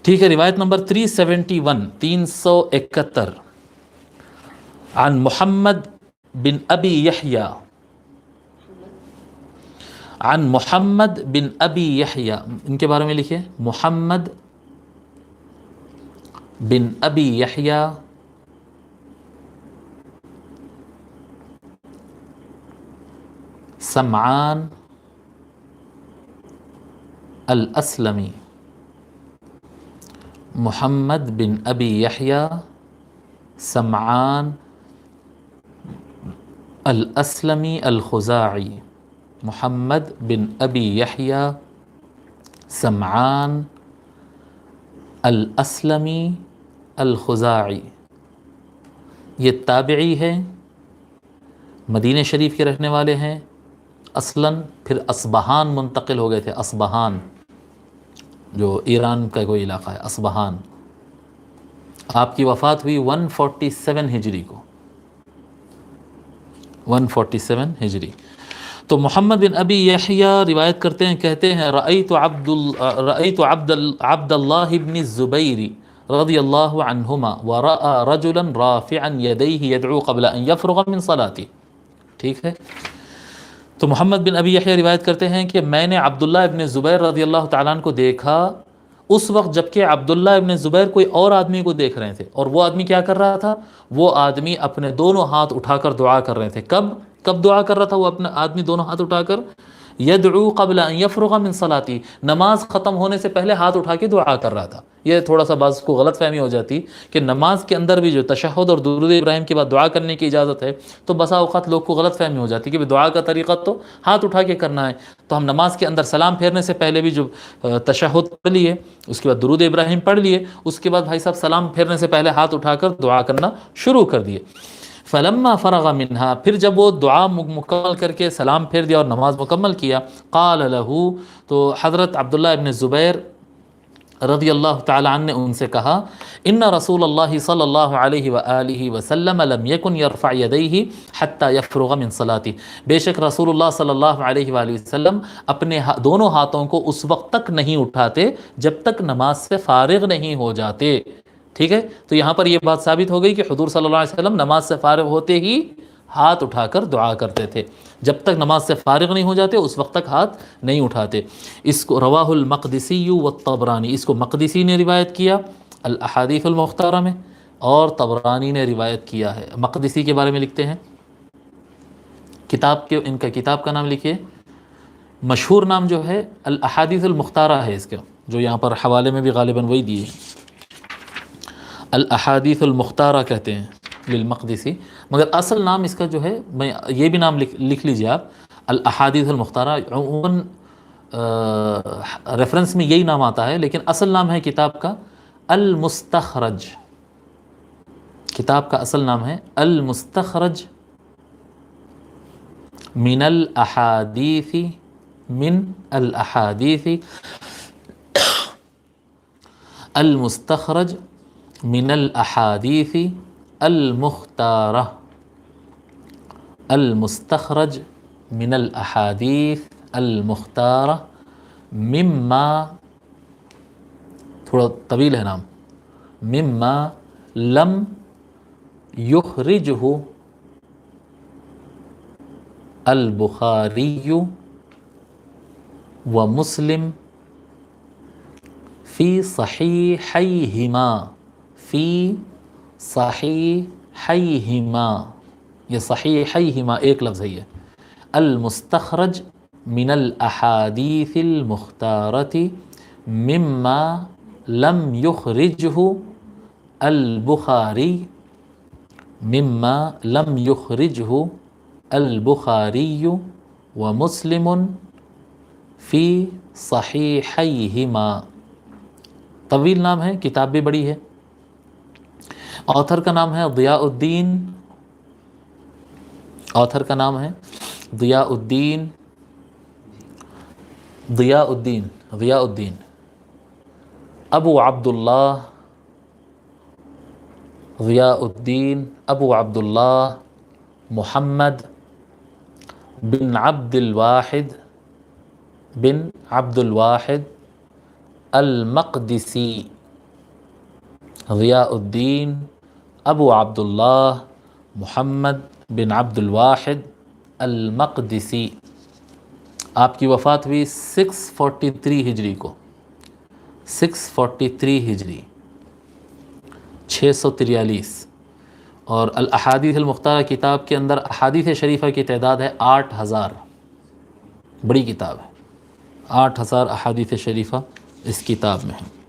ٹھیک ہے، روایت نمبر 371 371 عن محمد بن ابی یحییٰ، عن محمد بن ابی یحییٰ، ان کے بارے میں لکھے محمد بن ابی یحییٰ سمعان الاسلمی، محمد بن ابی یحییٰ سمعان الاسلمی الخزاعی، محمد بن ابی یحییٰ سمعان الاسلمی الخزاعی، یہ تابعی ہے، مدینہ شریف کے رہنے والے ہیں اصلاً، پھر اصبہان منتقل ہو گئے تھے، اصبہان جو ایران کا کوئی علاقہ ہے، اصبہان۔ آپ کی وفات ہوئی 147 ہجری کو، 147 ہجری۔ تو محمد بن ابی یحییٰ روایت کرتے ہیں، کہتے ہیں رأیت عبد اللہ بن الزبیر رضی اللہ عنہما ورأى رجلا رافعا یدیہ یدعو قبل ان یفرغ من صلاته، ٹھیک ہے۔ تو محمد بن ابی یحییٰ روایت کرتے ہیں کہ میں نے عبداللہ ابن زبیر رضی اللہ تعالیٰ عنہ کو دیکھا اس وقت جبکہ عبداللہ ابن زبیر کوئی اور آدمی کو دیکھ رہے تھے، اور وہ آدمی کیا کر رہا تھا؟ وہ آدمی اپنے دونوں ہاتھ اٹھا کر دعا کر رہے تھے۔ کب دعا کر رہا تھا وہ اپنا آدمی دونوں ہاتھ اٹھا کر؟ یدعو قبل ان یفرغ من صلاتی، نماز ختم ہونے سے پہلے ہاتھ اٹھا کے دعا کر رہا تھا۔ یہ تھوڑا سا بعض کو غلط فہمی ہو جاتی کہ نماز کے اندر بھی جو تشہد اور درود ابراہیم کے بعد دعا کرنے کی اجازت ہے، تو بسا اوقات لوگ کو غلط فہمی ہو جاتی کہ دعا کا طریقہ تو ہاتھ اٹھا کے کرنا ہے، تو ہم نماز کے اندر سلام پھیرنے سے پہلے بھی جو تشہد پڑھ لیے، اس کے بعد درود ابراہیم پڑھ لیے، اس کے بعد بھائی صاحب سلام پھیرنے سے پہلے ہاتھ اٹھا کر دعا کرنا شروع کر دیے۔ فلما فرغ منها، پھر جب وہ دعا مکمل کر کے سلام پھیر دیا اور نماز مکمل کیا، قال له، تو حضرت عبداللہ ابن زبیر رضی اللہ تعالی عنہ نے ان سے کہا ان رسول اللہ صلی اللہ علیہ وآلہ وسلم لم یکن یرفع یدیہ حتی یفرغ من صلاتی، بے شک رسول اللہ صلی اللہ علیہ وآلہ وسلم اپنے دونوں ہاتھوں کو اس وقت تک نہیں اٹھاتے جب تک نماز سے فارغ نہیں ہو جاتے، ٹھیک ہے۔ تو یہاں پر یہ بات ثابت ہو گئی کہ حضور صلی اللہ علیہ وسلم نماز سے فارغ ہوتے ہی ہاتھ اٹھا کر دعا کرتے تھے، جب تک نماز سے فارغ نہیں ہو جاتے اس وقت تک ہاتھ نہیں اٹھاتے۔ اس کو رواہ المقدسی والطبرانی، اس کو مقدسی نے روایت کیا الاحادیث المختارہ میں، اور طبرانی نے روایت کیا ہے۔ مقدسی کے بارے میں لکھتے ہیں ان کا کتاب کا نام لکھیے، مشہور نام جو ہے الاحادیث المختارہ ہے اس کا، جو یہاں پر حوالے میں بھی غالباً وہی دیے، الاحادیث المختارہ کہتے ہیں للمقدسی، مگر اصل نام اس کا جو ہے، میں یہ بھی نام لکھ لیجئے آپ، الاحادیث المختارہ، عموماً ریفرنس میں یہی نام آتا ہے، لیکن اصل نام ہے کتاب کا المستخرج، کتاب کا اصل نام ہے المستخرج من الاحادیث المستخرج من الاحادیث المختارہ، المستخرج من الاحادیث المختارہ مما، تھوڑا طویل ہے نام، مما لم یخرجہ البخاری ومسلم فی صحیحیہما، فی صحیحیہما، یہ صحیحیہما ایک لفظ ہے یہ، المستخرج من الاحادیث المختارۃ مما لم یخرجہ البخاری، مما لم یخرجہ البخاری ومسلم فی صحیحیہما، طویل نام ہے، کتاب بھی بڑی ہے۔ آتھر کا نام ہے ضیاء الدین، آتھر کا نام ہے ضیاء الدین، ضیاء الدین، ضیاء الدین ابو عبداللہ، ضیاء الدین ابو عبداللہ محمد بن عبد الواحد بن عبد الواحد المقدسی، ضیاء الدین ابو عبداللہ محمد بن عبد الواحد المقدسی. آپ کی وفات ہوئی 643 ہجری کو، 643 ہجری 643. اور الاحادیث المختارہ کتاب کے اندر احادیث شریفہ کی تعداد ہے 8000. بڑی کتاب ہے، 8000 احادیث شریفہ اس کتاب میں ہیں.